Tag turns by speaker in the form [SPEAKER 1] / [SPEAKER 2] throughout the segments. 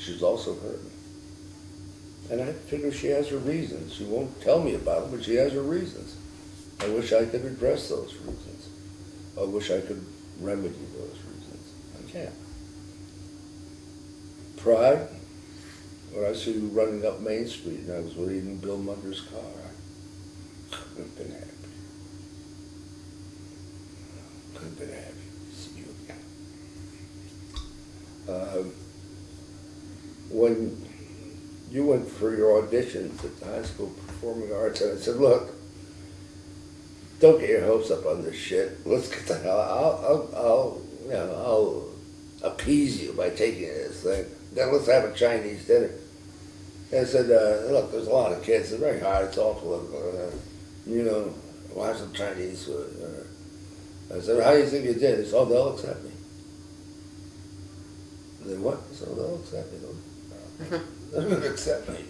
[SPEAKER 1] she's also hurt me. And I figure she has her reasons. She won't tell me about them, but she has her reasons. I wish I could address those reasons. I wish I could remedy those reasons. I can't. Pride, when I see you running up Main Street and I was reading Bill Munder's car, I couldn't have been happy. Couldn't have been happy to see you again. When you went for your auditions at the High School Performing Arts, and I said, look, don't get your hopes up on this shit. Let's get the hell. I'll appease you by taking this thing. Then let's have a Chinese dinner. And I said, look, there's a lot of kids. It's very hard. It's all political. We'll have some Chinese food. I said, how do you think you did? He said, oh, they'll accept me. I said, what? So they'll accept me. They're going to accept me.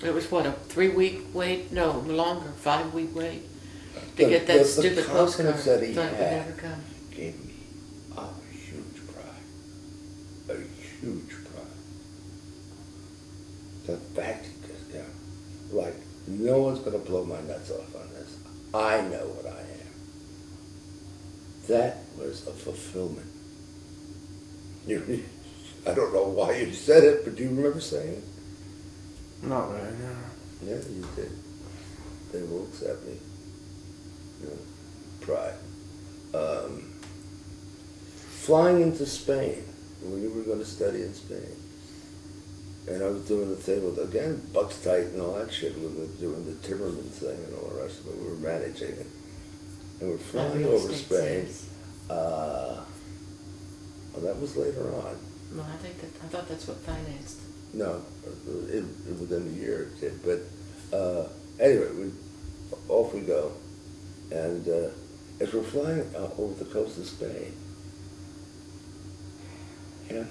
[SPEAKER 2] It was what, a 3-week wait? No, longer, 5-week wait to get that stupid postcard.
[SPEAKER 1] That he
[SPEAKER 2] Thought it would
[SPEAKER 1] had
[SPEAKER 2] never come.
[SPEAKER 1] gave me a huge pride. A huge pride. The fact that, like, no one's going to blow my nuts off on this. I know what I am. That was a fulfillment. I don't know why you said it, but do you remember saying it?
[SPEAKER 3] Not really, no.
[SPEAKER 1] Yeah, you did. They will accept me. Pride. Flying into Spain, when you were going to study in Spain, and I was doing the thing with, again, Bucks Tight and all that shit, we were doing the Timmerman thing and all the rest of it. We were managing it. And we're flying over Spain. Well, that was later on.
[SPEAKER 2] No, I thought that's what financed.
[SPEAKER 1] No, within a year it did. But anyway, off we go. And as we're flying over the coast of Spain,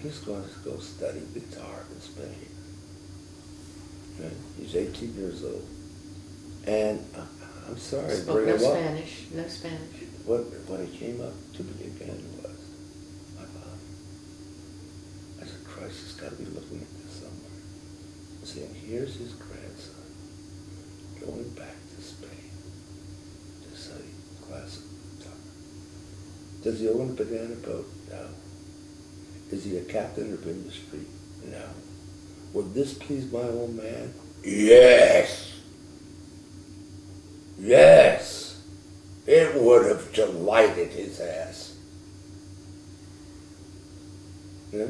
[SPEAKER 1] he's going to go study guitar in Spain. Right? He's 18 years old. And I'm sorry to
[SPEAKER 2] Spoke
[SPEAKER 1] bring
[SPEAKER 2] no
[SPEAKER 1] him up.
[SPEAKER 2] Spanish, no Spanish.
[SPEAKER 1] When he came up to me again was, my father. I said, Christ has got to be looking at this somewhere. Saying, here's his grandson going back to Spain to study classical guitar. Does he own a banana boat? No. Is he a captain of industry? No. Would this please my old man? Yes. Yes. It would have delighted his ass. Yeah?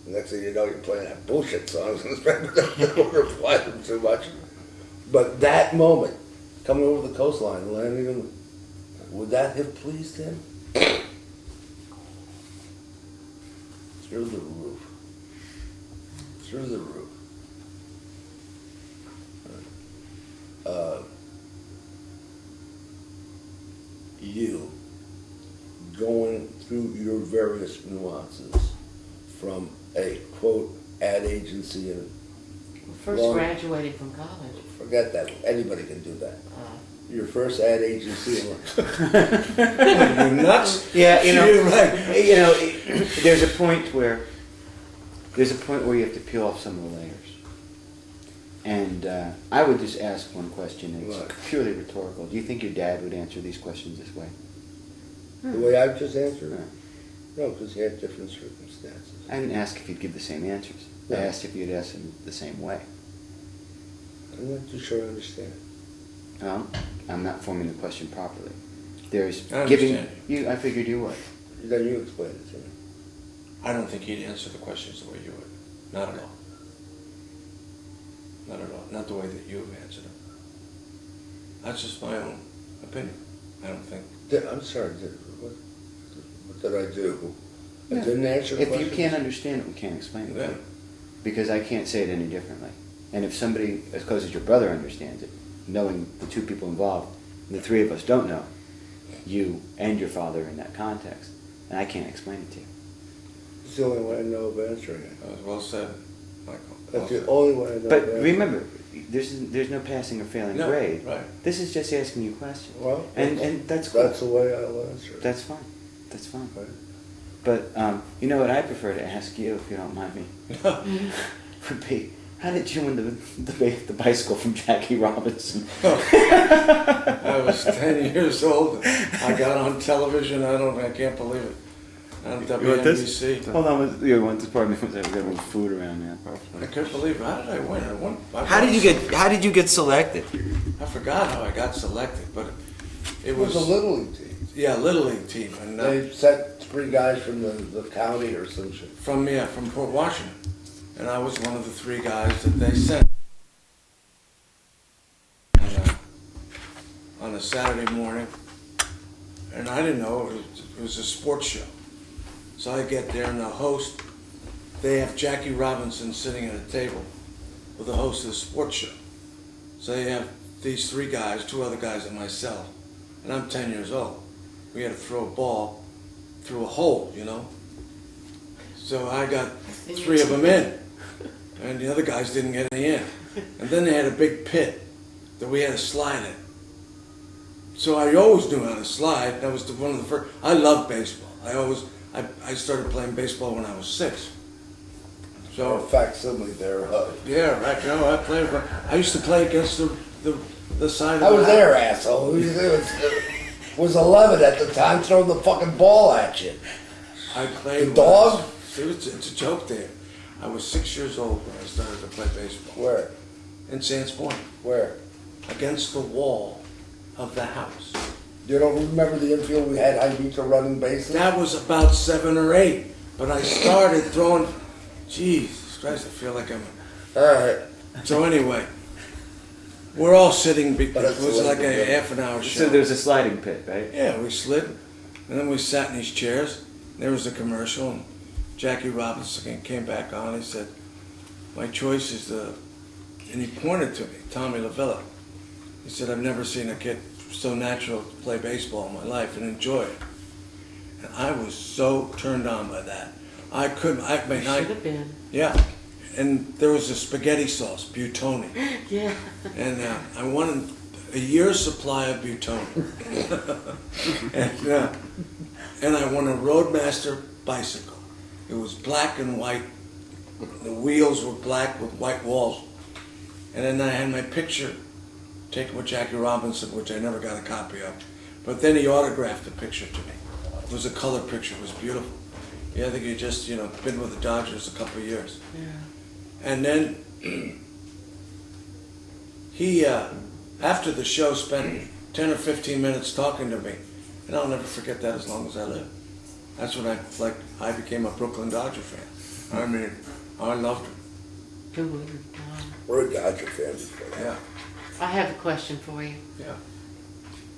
[SPEAKER 1] Next thing you know, you're playing that bullshit songs and don't reply to them too much. But that moment, coming over the coastline and landing him, would that have pleased him? Through the roof. Through the roof. You going through your various nuances from a quote ad agency and
[SPEAKER 2] First graduating from college.
[SPEAKER 1] forget that, anybody can do that. Your first ad agency
[SPEAKER 3] You nuts?
[SPEAKER 4] Yeah,
[SPEAKER 3] You're right.
[SPEAKER 4] there's a point where you have to peel off some of the layers. And I would just ask one question. It's
[SPEAKER 1] Right.
[SPEAKER 4] purely rhetorical. Do you think your dad would answer these questions this way?
[SPEAKER 1] the way I've just answered it?
[SPEAKER 4] Right.
[SPEAKER 1] No, because he had different circumstances.
[SPEAKER 4] I didn't ask if you'd give the same answers. I
[SPEAKER 1] Yeah.
[SPEAKER 4] asked if you'd ask them the same way.
[SPEAKER 1] I'm not too sure I understand.
[SPEAKER 4] I'm not forming the question properly. There's
[SPEAKER 3] I
[SPEAKER 4] giving
[SPEAKER 3] understand.
[SPEAKER 4] you. I figured you would.
[SPEAKER 1] Then you explain it to me.
[SPEAKER 3] I don't think he'd answer the questions the way you would. Not at all. Not at all. Not the way that you've answered them. That's just my own opinion. I don't think.
[SPEAKER 1] I'm sorry, what did I do? I
[SPEAKER 4] Yeah.
[SPEAKER 1] didn't answer the
[SPEAKER 4] If
[SPEAKER 1] question.
[SPEAKER 4] you can't understand it, we can't explain it. to
[SPEAKER 3] Yeah.
[SPEAKER 4] you. Because I can't say it any differently. And if somebody as close as your brother understands it, knowing the two people involved, and the three of us don't know you and your father in that context, and I can't explain it to you.
[SPEAKER 1] It's the only way I know of answering it.
[SPEAKER 3] That was well said, Michael.
[SPEAKER 1] That's
[SPEAKER 3] Well
[SPEAKER 1] the
[SPEAKER 3] said.
[SPEAKER 1] only way I know
[SPEAKER 4] But
[SPEAKER 1] of answering
[SPEAKER 4] remember, there's no passing or failing
[SPEAKER 3] No,
[SPEAKER 4] grade.
[SPEAKER 3] right.
[SPEAKER 4] This is just asking you questions.
[SPEAKER 1] Well,
[SPEAKER 4] and that's cool.
[SPEAKER 1] that's the way I'll answer it.
[SPEAKER 4] That's fine. That's fine.
[SPEAKER 1] Right.
[SPEAKER 4] But you know what I prefer to ask you, if you don't mind me, would be, how did you win the bicycle from Jackie Robinson?
[SPEAKER 3] I was 10 years old. I got on television. I can't believe it. On
[SPEAKER 4] You want this?
[SPEAKER 3] WNBC.
[SPEAKER 4] Hold on, you want this part of me? We gotta move food around, man.
[SPEAKER 3] I couldn't believe it. How did I win?
[SPEAKER 5] How did you get selected?
[SPEAKER 3] I forgot how I got selected, but
[SPEAKER 1] It was a Little League team.
[SPEAKER 3] yeah, Little League team, and
[SPEAKER 1] They sent 3 guys from the county or some shit.
[SPEAKER 3] from Port Washington, and I was one of the 3 guys that they sent. And, on a Saturday morning, and I didn't know it was a sports show. So I get there, and the host, they have Jackie Robinson sitting at a table with the host of the sports show. So they have these 3 guys, 2 other guys and myself, and I'm 10 years old. We had to throw a ball through a hole, you know. So I got 3 of them in, and the other guys didn't get any in. And then they had a big pit that we had to slide in. So I always knew how to slide. That was one of the first. I loved baseball. I started playing baseball when I was 6.
[SPEAKER 1] Or
[SPEAKER 3] So
[SPEAKER 1] facsimile there.
[SPEAKER 3] yeah, right. No, I played. I used to play against the side of
[SPEAKER 1] I was
[SPEAKER 3] the
[SPEAKER 1] there, asshole. It was 11 at the time, throwing the fucking ball at you.
[SPEAKER 3] I played.
[SPEAKER 1] The dog?
[SPEAKER 3] It's a joke there. I was 6 years old when I started to play baseball.
[SPEAKER 1] Where?
[SPEAKER 3] In Sands Point,
[SPEAKER 1] Where?
[SPEAKER 3] against the wall of the house.
[SPEAKER 1] You don't remember the infield we had Hybika running bases?
[SPEAKER 3] That was about 7 or 8, but I started throwing. Jesus Christ, I feel like I'm.
[SPEAKER 1] Alright.
[SPEAKER 3] So anyway, we're all sitting. It
[SPEAKER 1] That's
[SPEAKER 3] was like
[SPEAKER 1] the way
[SPEAKER 3] a
[SPEAKER 1] to
[SPEAKER 3] half an hour show.
[SPEAKER 4] So there's a sliding pit, right?
[SPEAKER 3] Yeah, we slid, and then we sat in these chairs. There was a commercial, and Jackie Robinson came back on. He said, "My choice is the," and he pointed to me, Tommy LaVilla. He said, "I've never seen a kid so natural to play baseball in my life and enjoy it." And I was so turned on by that. I couldn't. I mean,
[SPEAKER 2] Should have been.
[SPEAKER 3] yeah. And there was a spaghetti sauce, Butoni,
[SPEAKER 2] Yeah.
[SPEAKER 3] and I wanted a year's supply of Butoni. and I won a Roadmaster bicycle. It was black and white. The wheels were black with white walls. And then I had my picture taken with Jackie Robinson, which I never got a copy of. But then he autographed the picture to me. It was a color picture. It was beautiful. Yeah, I think he just, been with the Dodgers a couple of years.
[SPEAKER 2] Yeah.
[SPEAKER 3] And then he, after the show, spent 10 or 15 minutes talking to me. And I'll never forget that as long as I live. That's when I became a Brooklyn Dodger fan. I mean, I loved him.
[SPEAKER 2] Good.
[SPEAKER 1] We're a Dodger fan.
[SPEAKER 3] Yeah,
[SPEAKER 2] I have a question for you.
[SPEAKER 3] yeah.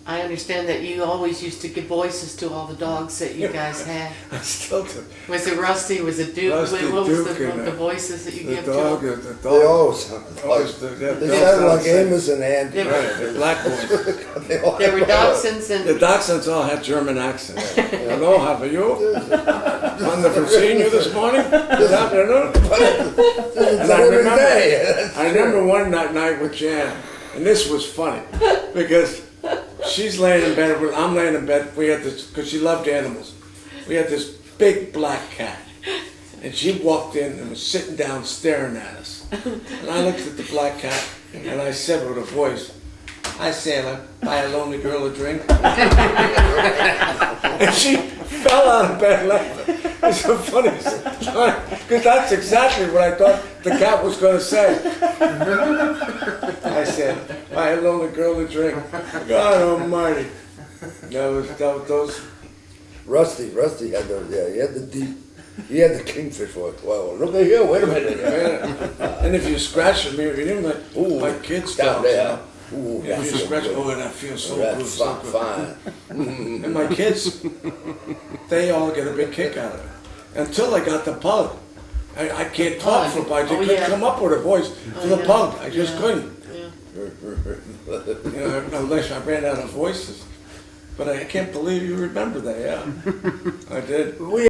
[SPEAKER 2] I understand that you always used to give voices to all the dogs that you guys had.
[SPEAKER 3] I still do.
[SPEAKER 2] Was it Rusty? Was it Duke?
[SPEAKER 3] Rusty,
[SPEAKER 2] What was
[SPEAKER 3] Duke, and,
[SPEAKER 2] the voices that you
[SPEAKER 3] The
[SPEAKER 2] give
[SPEAKER 3] dog,
[SPEAKER 2] to them?
[SPEAKER 3] the dog.
[SPEAKER 1] They all sounded
[SPEAKER 3] Always
[SPEAKER 1] like,
[SPEAKER 3] the
[SPEAKER 1] they
[SPEAKER 3] dogs
[SPEAKER 1] sounded like
[SPEAKER 3] sound
[SPEAKER 1] Amos and Andy.
[SPEAKER 2] Yeah.
[SPEAKER 3] Right, the black boys.
[SPEAKER 1] They all
[SPEAKER 2] There were
[SPEAKER 1] had-
[SPEAKER 2] dachshunds and...
[SPEAKER 3] The Dachshunds all had German accents. Hello, how are you? Wonderful seeing you this morning, this afternoon.
[SPEAKER 1] It's
[SPEAKER 3] And I
[SPEAKER 1] every
[SPEAKER 3] remember,
[SPEAKER 1] day.
[SPEAKER 3] I remember one night with Jan, and this was funny, because she's laying in bed, I'm laying in bed, we had this, because she loved animals, we had this big black cat, and she walked in and was sitting down staring at us. And I looked at the black cat, and I said with a voice, "Hi, sailor, buy a lonely girl a drink?" And she fell out of bed laughing. It's so funny, because that's exactly what I thought the cat was going to say. I said, "Buy a lonely girl a drink." God Almighty. That was those.
[SPEAKER 1] Rusty had he had the kingfish voice. Well, look at here, wait a minute.
[SPEAKER 3] And if you scratch them, you know, like,
[SPEAKER 1] Ooh,
[SPEAKER 3] my kids
[SPEAKER 1] down
[SPEAKER 3] dogs,
[SPEAKER 1] there. Ooh,
[SPEAKER 3] If
[SPEAKER 1] that's
[SPEAKER 3] you
[SPEAKER 1] so
[SPEAKER 3] scratch,
[SPEAKER 1] good.
[SPEAKER 3] that feels so
[SPEAKER 1] That's
[SPEAKER 3] good, so good.
[SPEAKER 1] fine.
[SPEAKER 3] And my kids, they all get a big kick out of it. Until I got the pug. I can't talk for a bite. I couldn't
[SPEAKER 2] yeah.
[SPEAKER 3] come up with a voice for the
[SPEAKER 2] yeah.
[SPEAKER 3] pug. I just
[SPEAKER 2] Yeah.
[SPEAKER 3] couldn't.
[SPEAKER 2] Yeah.
[SPEAKER 3] Unless I ran out of voices. But I can't believe you remember that, yeah. I did.